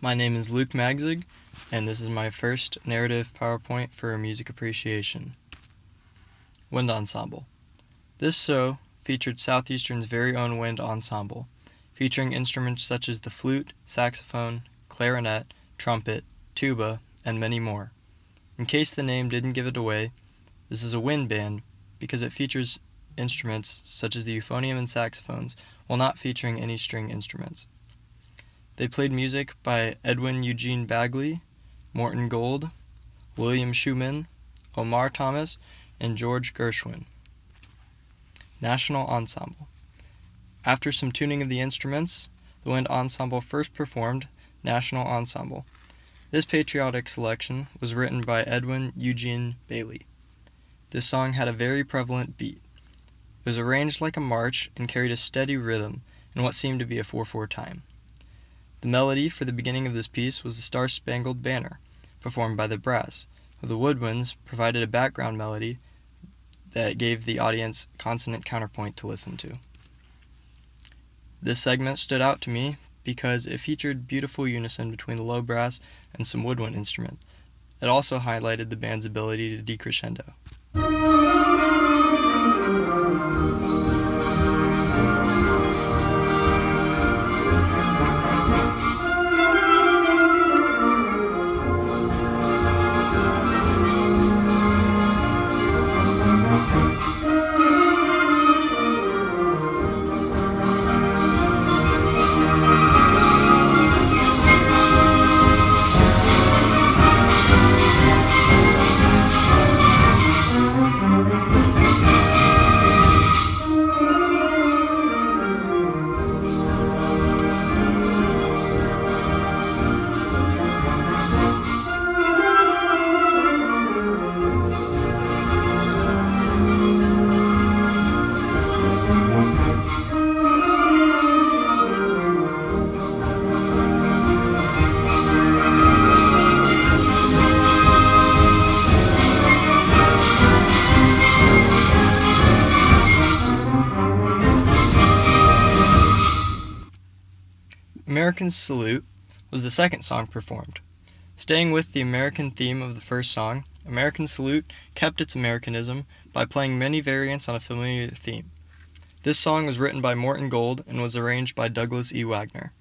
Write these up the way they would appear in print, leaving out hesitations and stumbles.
My name is Luke Magzig, and this is my first narrative PowerPoint for music appreciation. Wind Ensemble. This show featured Southeastern's very own wind ensemble, featuring instruments such as the flute, saxophone, clarinet, trumpet, tuba, and many more. In case the name didn't give it away, this is a wind band because it features instruments such as the euphonium and saxophones, while not featuring any string instruments. They played music by Edwin Eugene Bagley, Morton Gold, William Schumann, Omar Thomas, and George Gershwin. National Ensemble. After some tuning of the instruments, the wind ensemble first performed National Ensemble. This patriotic selection was written by Edwin Eugene Bailey. This song had a very prevalent beat. It was arranged like a march and carried a steady rhythm in what seemed to be a 4/4 time. The melody for the beginning of this piece was the Star-Spangled Banner, performed by the brass, while the woodwinds provided a background melody that gave the audience consonant counterpoint to listen to. This segment stood out to me because it featured beautiful unison between the low brass and some woodwind instrument. It also highlighted the band's ability to decrescendo. American Salute was the second song performed. Staying with the American theme of the first song, American Salute kept its Americanism by playing many variants on a familiar theme. This song was written by Morton Gold and was arranged by Douglas E. Wagner.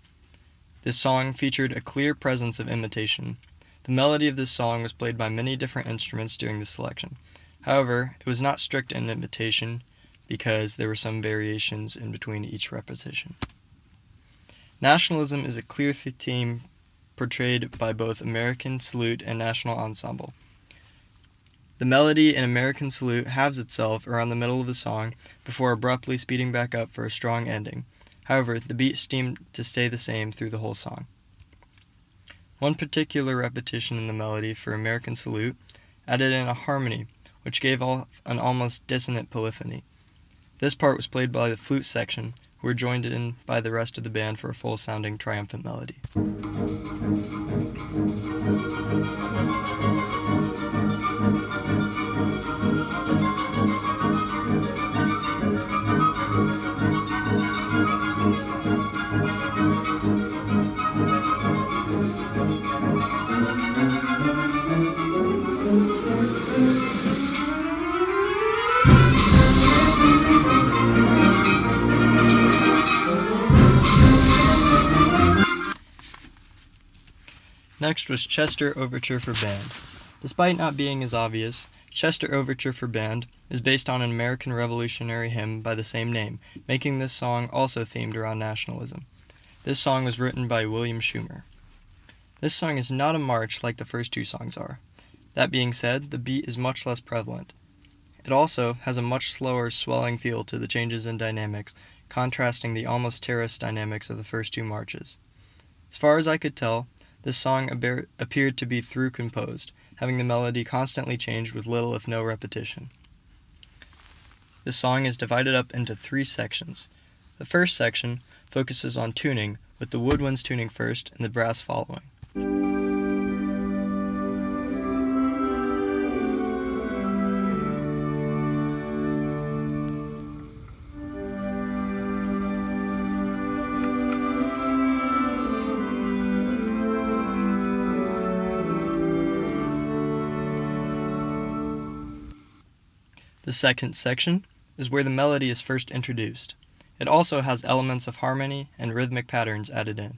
This song featured a clear presence of imitation. The melody of this song was played by many different instruments during the selection. However, it was not strict in imitation because there were some variations in between each repetition. Nationalism is a clear theme portrayed by both American Salute and National Ensemble. The melody in American Salute halves itself around the middle of the song before abruptly speeding back up for a strong ending. However, the beat seemed to stay the same through the whole song. One particular repetition in the melody for American Salute added in a harmony, which gave off an almost dissonant polyphony. This part was played by the flute section, who were joined in by the rest of the band for a full-sounding triumphant melody. Next was Chester Overture for Band. Despite not being as obvious, Chester Overture for Band is based on an American Revolutionary hymn by the same name, making this song also themed around nationalism. This song was written by William Schumann. This song is not a march like the first two songs are. That being said, the beat is much less prevalent. It also has a much slower, swelling feel to the changes in dynamics, contrasting the almost terrace dynamics of the first two marches. As far as I could tell, this song appeared to be through composed, having the melody constantly changed with little if no repetition. This song is divided up into 3 sections. The first section focuses on tuning, with the woodwinds tuning first and the brass following. The second section is where the melody is first introduced. It also has elements of harmony and rhythmic patterns added in.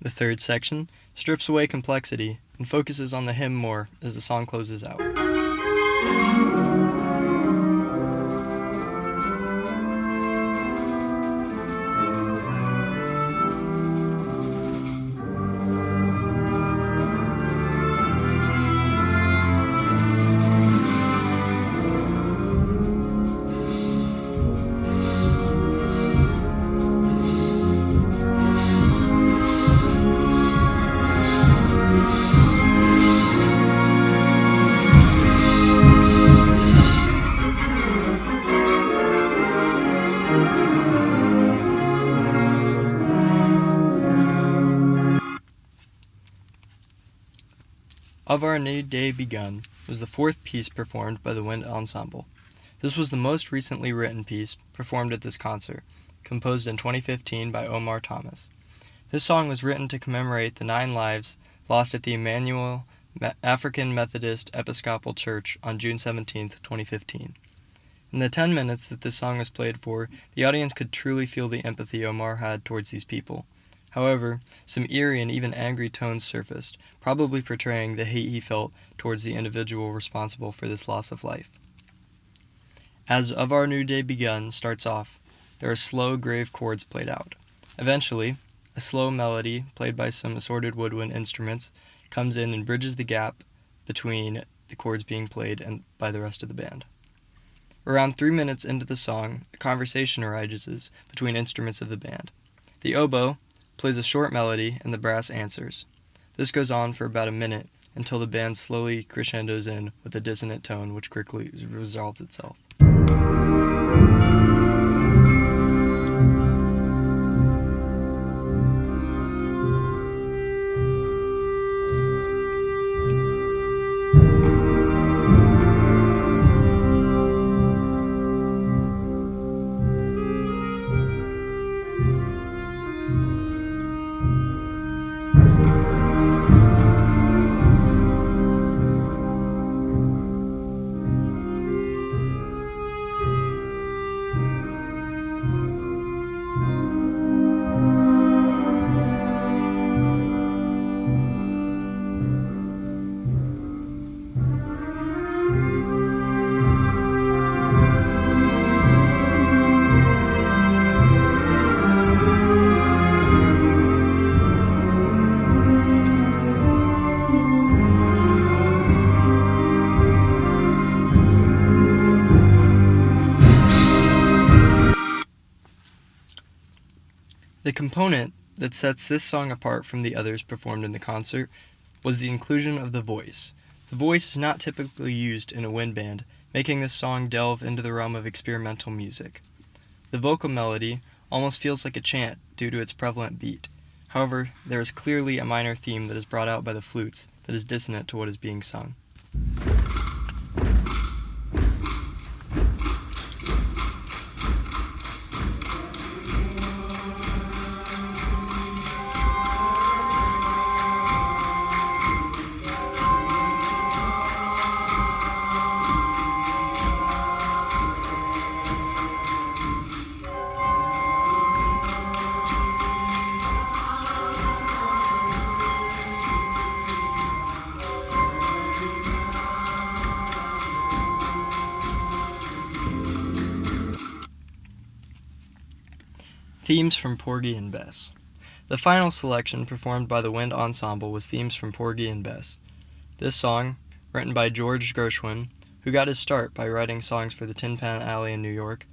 The third section strips away complexity and focuses on the hymn more as the song closes out. Of Our New Day Begun was the fourth piece performed by the Wind Ensemble. This was the most recently written piece performed at this concert, composed in 2015 by Omar Thomas. This song was written to commemorate the 9 lives lost at the Emmanuel African Methodist Episcopal Church on June 17, 2015. In the 10 minutes that this song was played for, the audience could truly feel the empathy Omar had towards these people. However, some eerie and even angry tones surfaced, probably portraying the hate he felt towards the individual responsible for this loss of life. As Of Our New Day Begun starts off, there are slow, grave chords played out. Eventually, a slow melody, played by some assorted woodwind instruments, comes in and bridges the gap between the chords being played and by the rest of the band. Around 3 minutes into the song, a conversation arises between instruments of the band. The oboe plays a short melody and the brass answers. This goes on for about a minute until the band slowly crescendos in with a dissonant tone which quickly resolves itself. The component that sets this song apart from the others performed in the concert was the inclusion of the voice. The voice is not typically used in a wind band, making this song delve into the realm of experimental music. The vocal melody almost feels like a chant due to its prevalent beat. However, there is clearly a minor theme that is brought out by the flutes that is dissonant to what is being sung. Themes from Porgy and Bess. The final selection performed by the Wind Ensemble was themes from Porgy and Bess. This song, written by George Gershwin, who got his start by writing songs for the Tin Pan Alley in New York,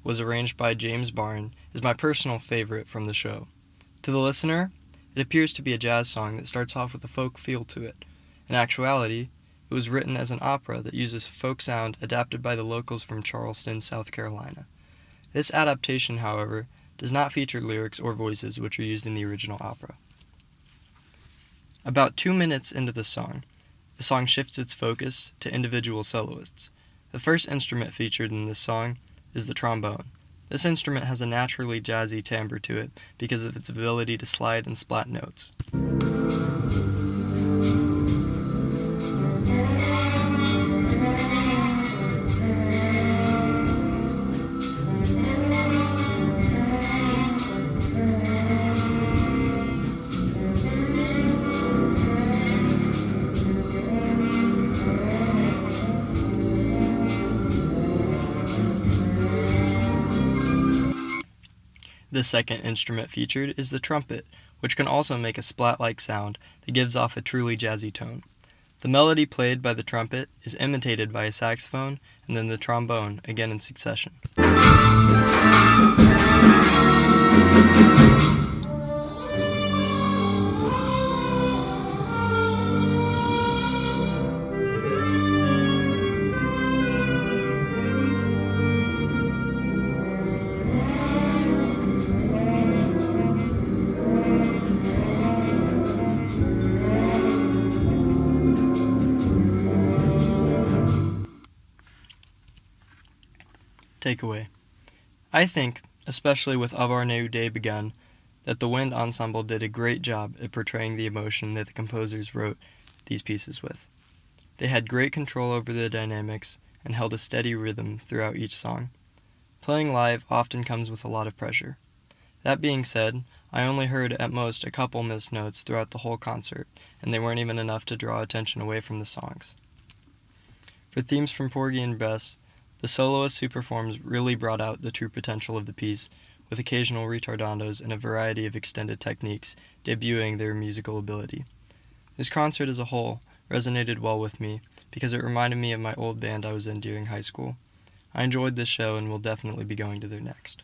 was arranged by James Barn, is my personal favorite from the show. To the listener, it appears to be a jazz song that starts off with a folk feel to it. In actuality, it it was written as an opera that uses folk sound adapted by the locals from Charleston, South Carolina. This adaptation, however, does not feature lyrics or voices which are used in the original opera. About 2 minutes into the song shifts its focus to individual soloists. The first instrument featured in this song is the trombone. This instrument has a naturally jazzy timbre to it because of its ability to slide and splat notes. The second instrument featured is the trumpet, which can also make a splat-like sound that gives off a truly jazzy tone. The melody played by the trumpet is imitated by a saxophone and then the trombone, again in succession. Takeaway. I think, especially with Of Our New Day Begun, that the Wind Ensemble did a great job at portraying the emotion that the composers wrote these pieces with. They had great control over the dynamics and held a steady rhythm throughout each song. Playing live often comes with a lot of pressure. That being said, I only heard at most a couple missed notes throughout the whole concert, and they weren't even enough to draw attention away from the songs. For themes from Porgy and Bess, the soloists who performed really brought out the true potential of the piece, with occasional ritardandos and a variety of extended techniques debuting their musical ability. This concert as a whole resonated well with me because it reminded me of my old band I was in during high school. I enjoyed this show and will definitely be going to their next.